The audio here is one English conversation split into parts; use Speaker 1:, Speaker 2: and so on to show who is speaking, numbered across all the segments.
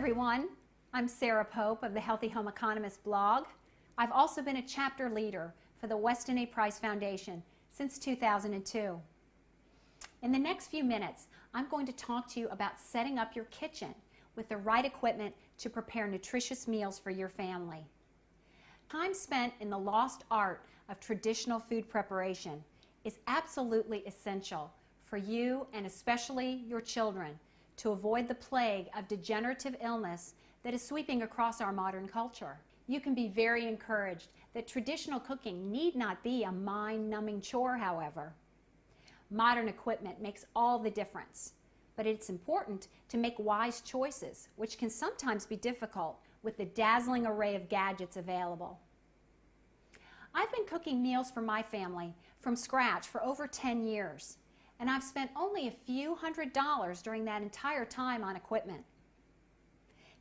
Speaker 1: everyone. I'm Sarah Pope of the Healthy Home Economist blog. I've also been a chapter leader for the Weston A. Price Foundation since 2002. In the next few minutes, I'm going to talk to you about setting up your kitchen with the right equipment to prepare nutritious meals for your family. Time spent in the lost art of traditional food preparation is absolutely essential for you and especially your children to avoid the plague of degenerative illness that is sweeping across our modern culture. You can be very encouraged that traditional cooking need not be a mind-numbing chore, however. Modern equipment makes all the difference, but it's important to make wise choices, which can sometimes be difficult with the dazzling array of gadgets available. I've been cooking meals for my family from scratch for over 10 years, and I've spent only a few $100s during that entire time on equipment.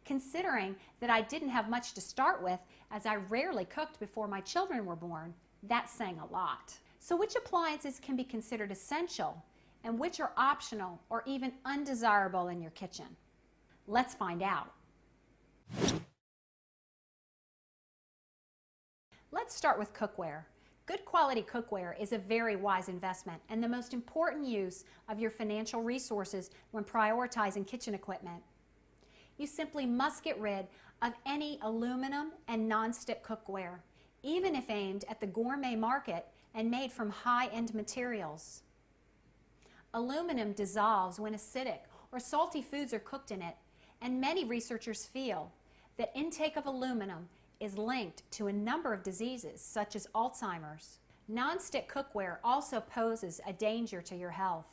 Speaker 1: Considering that I didn't have much to start with, as I rarely cooked before my children were born, that's saying a lot. So which appliances can be considered essential and which are optional or even undesirable in your kitchen? Let's find out. Let's start with cookware. Good quality cookware is a very wise investment and the most important use of your financial resources when prioritizing kitchen equipment. You simply must get rid of any aluminum and non-stick cookware, even if aimed at the gourmet market and made from high-end materials. Aluminum dissolves when acidic or salty foods are cooked in it, and many researchers feel that intake of aluminum is linked to a number of diseases such as Alzheimer's. Non-stick cookware also poses a danger to your health.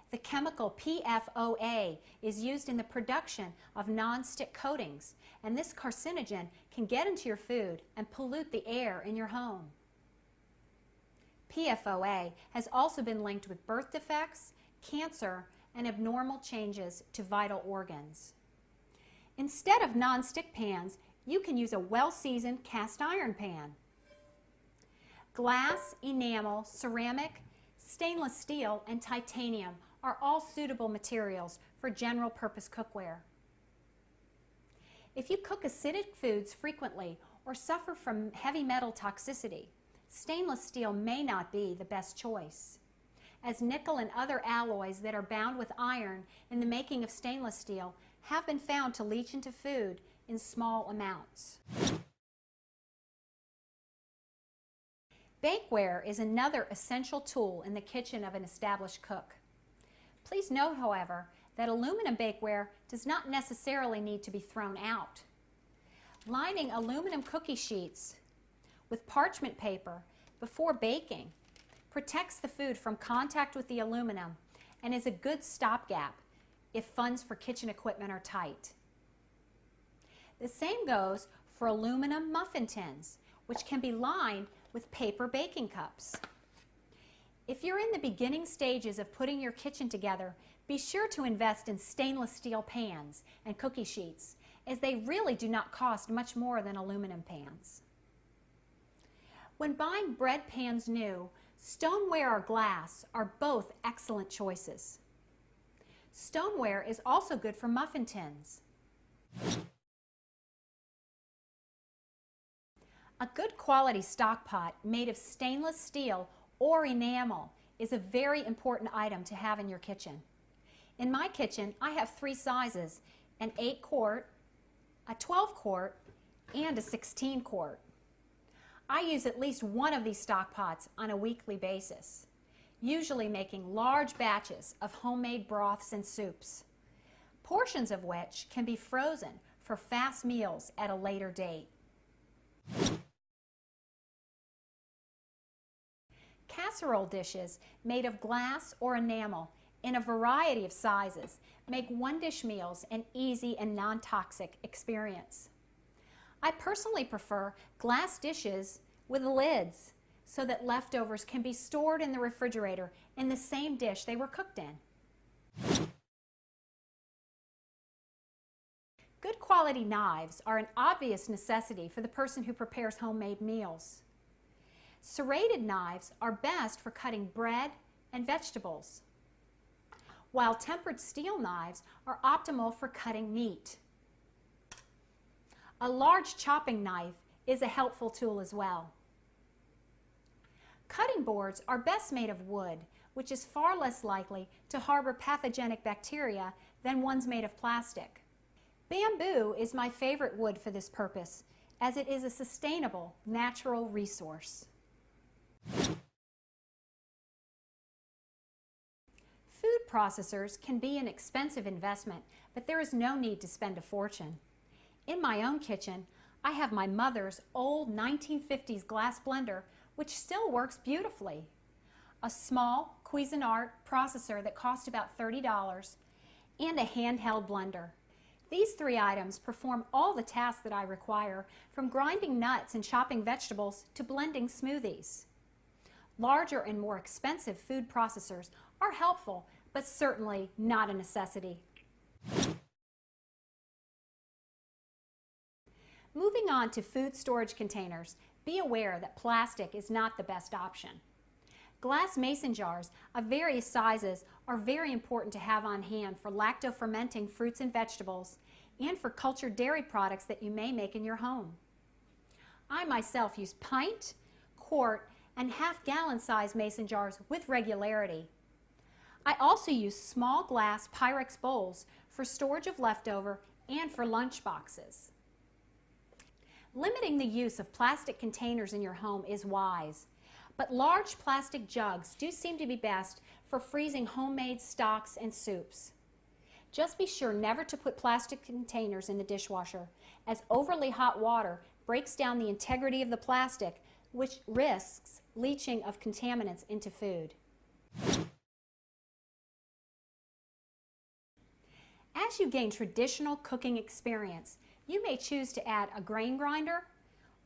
Speaker 1: The chemical PFOA is used in the production of non-stick coatings, and this carcinogen can get into your food and pollute the air in your home. PFOA has also been linked with birth defects, cancer, and abnormal changes to vital organs. Instead of non-stick pans, you can use a well-seasoned cast iron pan. Glass, enamel, ceramic, stainless steel, and titanium are all suitable materials for general purpose cookware. If you cook acidic foods frequently or suffer from heavy metal toxicity, stainless steel may not be the best choice, as nickel and other alloys that are bound with iron in the making of stainless steel have been found to leach into food in small amounts. Bakeware is another essential tool in the kitchen of an established cook. Please note, however, that aluminum bakeware does not necessarily need to be thrown out. Lining aluminum cookie sheets with parchment paper before baking protects the food from contact with the aluminum and is a good stopgap if funds for kitchen equipment are tight. The same goes for aluminum muffin tins, which can be lined with paper baking cups. If you're in the beginning stages of putting your kitchen together, be sure to invest in stainless steel pans and cookie sheets, as they really do not cost much more than aluminum pans. When buying bread pans new, stoneware or glass are both excellent choices. Stoneware is also good for muffin tins. A good quality stock pot made of stainless steel or enamel is a very important item to have in your kitchen. In my kitchen, I have 3 sizes: an 8-quart, a 12-quart, and a 16-quart. I use at least one of these stock pots on a weekly basis, usually making large batches of homemade broths and soups, portions of which can be frozen for fast meals at a later date. Casserole dishes made of glass or enamel in a variety of sizes make one-dish meals an easy and non-toxic experience. I personally prefer glass dishes with lids so that leftovers can be stored in the refrigerator in the same dish they were cooked in. Good quality knives are an obvious necessity for the person who prepares homemade meals. Serrated knives are best for cutting bread and vegetables, while tempered steel knives are optimal for cutting meat. A large chopping knife is a helpful tool as well. Cutting boards are best made of wood, which is far less likely to harbor pathogenic bacteria than ones made of plastic. Bamboo is my favorite wood for this purpose, as it is a sustainable, natural resource. Food processors can be an expensive investment, but there is no need to spend a fortune. In my own kitchen, I have my mother's old 1950s glass blender, which still works beautifully, a small Cuisinart processor that cost about $30, and a handheld blender. These three items perform all the tasks that I require, from grinding nuts and chopping vegetables to blending smoothies. Larger and more expensive food processors are helpful, but certainly not a necessity. Moving on to food storage containers, be aware that plastic is not the best option. Glass mason jars of various sizes are very important to have on hand for lacto-fermenting fruits and vegetables and for cultured dairy products that you may make in your home. I myself use pint, quart, and half-gallon size mason jars with regularity. I also use small glass Pyrex bowls for storage of leftover and for lunch boxes. Limiting the use of plastic containers in your home is wise, but large plastic jugs do seem to be best for freezing homemade stocks and soups. Just be sure never to put plastic containers in the dishwasher, as overly hot water breaks down the integrity of the plastic, which risks leaching of contaminants into food. As you gain traditional cooking experience, you may choose to add a grain grinder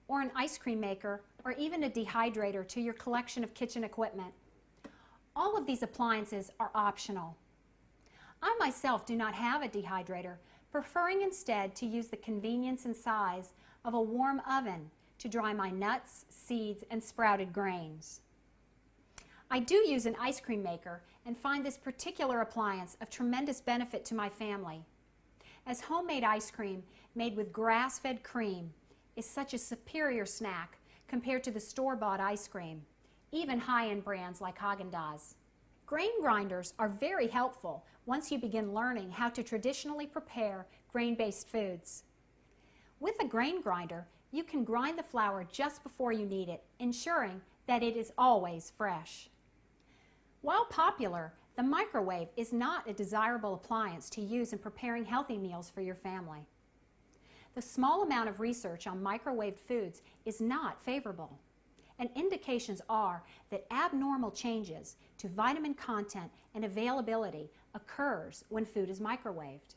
Speaker 1: or an ice cream maker or even a dehydrator to your collection of kitchen equipment. All of these appliances are optional. I myself do not have a dehydrator, preferring instead to use the convenience and size of a warm oven to dry my nuts, seeds, and sprouted grains. I do use an ice cream maker and find this particular appliance of tremendous benefit to my family, as homemade ice cream made with grass-fed cream is such a superior snack compared to the store-bought ice cream, even high-end brands like Haagen-Dazs. Grain grinders are very helpful once you begin learning how to traditionally prepare grain-based foods. With a grain grinder, you can grind the flour just before you need it, ensuring that it is always fresh. While popular, the microwave is not a desirable appliance to use in preparing healthy meals for your family. The small amount of research on microwaved foods is not favorable, and indications are that abnormal changes to vitamin content and availability occurs when food is microwaved.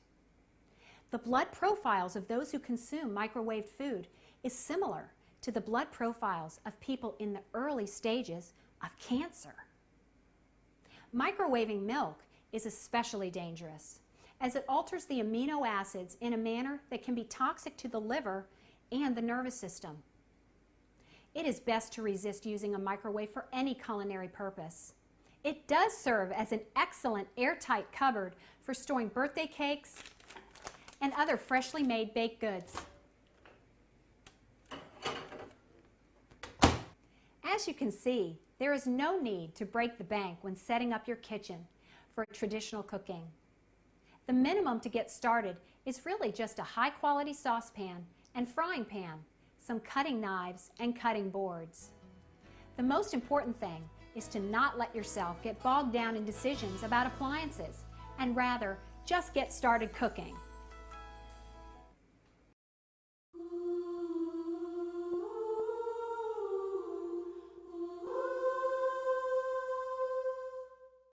Speaker 1: The blood profiles of those who consume microwaved food is similar to the blood profiles of people in the early stages of cancer. Microwaving milk is especially dangerous, as it alters the amino acids in a manner that can be toxic to the liver and the nervous system. It is best to resist using a microwave for any culinary purpose. It does serve as an excellent airtight cupboard for storing birthday cakes and other freshly made baked goods. As you can see, there is no need to break the bank when setting up your kitchen for traditional cooking. The minimum to get started is really just a high-quality saucepan and frying pan, some cutting knives, and cutting boards. The most important thing is to not let yourself get bogged down in decisions about appliances, and rather just get started cooking.